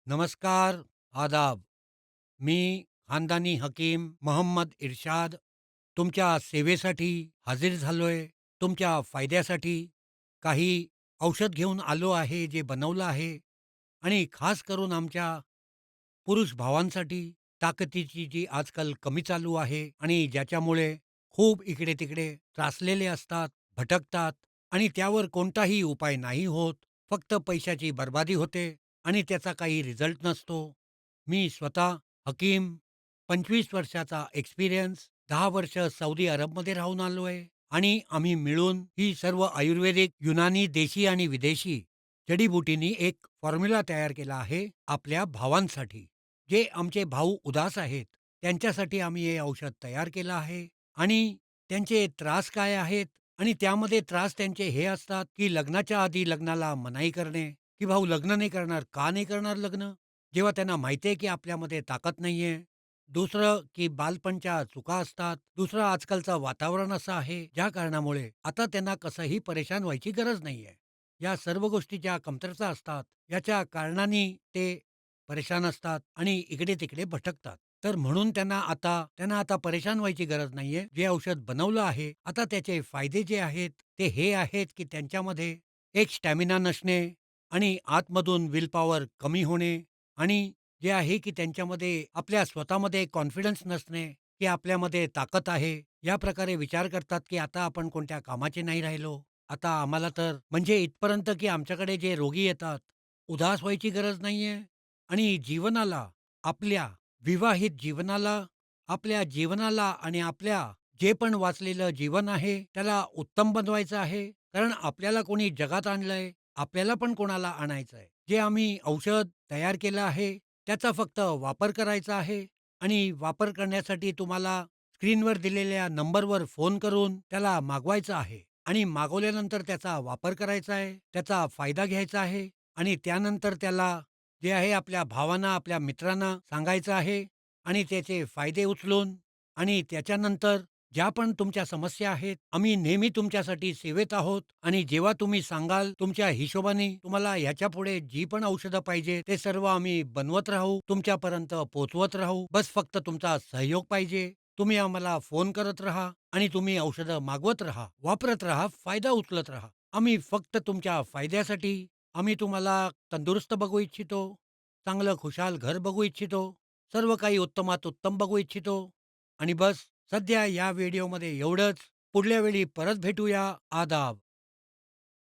नमस्कार, आदाब. मी खानदानी हकीम मोहम्मद इर्शाद तुमच्या सेवेसाठी हजर झालोय. तुमच्या फायद्यासाठी काही औषध घेऊन आलो आहे, जे बनवलं आहे आणि खास करून आमच्या पुरुष भावांसाठी ताकदीची जी आजकाल कमी चालू आहे आणि ज्याच्यामुळे खूप इकडे-तिकडे त्रासलेले असतात, भटकतात आणि त्यावर कोणताही उपाय नाही होत. फक्त पैशाची बर्बादी होते आणि त्याचा काही रिझल्ट नसतो. मी स्वतः हकीम, 25 वर्षाचा एक्सपिरियन्स, 10 वर्ष सौदी अरबमध्ये राहून आलो आहे आणि आम्ही मिळून ही सर्व आयुर्वेदिक, युनानी, देशी आणि विदेशी जडीबुटींनी एक फॉर्म्युला तयार केला आहे आपल्या भावांसाठी. जे आमचे भाऊ उदास आहेत, त्यांच्यासाठी आम्ही हे औषध तयार केलं आहे आणि त्यांचे त्रास काय आहेत आणि त्यामध्ये त्रास त्यांचे हे असतात, की लग्नाच्या आधी लग्नाला मनाई करणे, की भाऊ लग्न नाही करणार. का नाही करणार लग्न? जेव्हा त्यांना माहिती आहे, की आपल्यामध्ये ताकद नाहीये. दुसरं, की बालपणच्या चुका असतात. दुसरं, आजकालचं वातावरण असं आहे, ज्या कारणामुळे आता त्यांना कसंही परेशान व्हायची गरज नाहीये. या सर्व गोष्टी ज्या कमतरता असतात, याच्या कारणांनी ते परेशान असतात आणि इकडे-तिकडे भटकतात. तर म्हणून त्यांना आता परेशान व्हायची गरज नाहीये. जे औषध बनवलं आहे, आता त्याचे फायदे जे आहेत, ते हे आहेत, की त्यांच्यामध्ये एक स्टॅमिना नसणे आणि आतमधून विल पॉवर कमी होणे आणि जे आहे, की त्यांच्यामध्ये आपल्या स्वतःमध्ये कॉन्फिडन्स नसणे, की आपल्यामध्ये ताकद आहे. या प्रकारे विचार करतात, की आता आपण कोणत्या कामाचे नाही राहिलो. आता आम्हाला तर म्हणजे इथपर्यंत, की आमच्याकडे जे रोगी येतात, उदास व्हायची गरज नाहीये आणि जीवनाला, आपल्या विवाहित जीवनाला, आपल्या जीवनाला आणि आपल्या जे पण वाचलेलं जीवन आहे, त्याला उत्तम बनवायचं आहे. कारण आपल्याला कोणी जगात आणलंय, आपल्याला पण कोणाला आणायचंय. जे आम्ही औषध तयार केलं आहे, त्याचा फक्त वापर करायचा आहे आणि वापर करण्यासाठी तुम्हाला स्क्रीनवर दिलेल्या नंबरवर फोन करून त्याला मागवायचं आहे आणि मागवल्यानंतर त्याचा वापर करायचा आहे, त्याचा फायदा घ्यायचा आहे आणि त्यानंतर त्याला जे आहे आपल्या भावांना, आपल्या मित्रांना सांगायचं आहे आणि त्याचे फायदे उचलून आणि त्याच्यानंतर ज्या पण तुमच्या समस्या आहेत, आम्ही नेहमी तुमच्यासाठी सेवेत आहोत आणि जेव्हा तुम्ही सांगाल, तुमच्या हिशोबाने तुम्हाला ह्याच्यापुढे जी पण औषधं पाहिजे, ते सर्व आम्ही बनवत राहू, तुमच्यापर्यंत पोहोचवत राहू. बस फक्त तुमचा सहयोग पाहिजे. तुम्ही आम्हाला फोन करत राहा आणि तुम्ही औषधं मागवत राहा, वापरत राहा, फायदा उचलत राहा. आम्ही फक्त तुमच्या फायद्यासाठी आम्ही तुम्हाला तंदुरुस्त बघू इच्छितो, चांगलं खुशाल घर बघू इच्छितो, सर्व काही उत्तमात उत्तम बघू इच्छितो आणि बस सध्या या व्हिडिओमध्ये एवढंच. पुढल्या वेळी परत भेटूया. आदाब.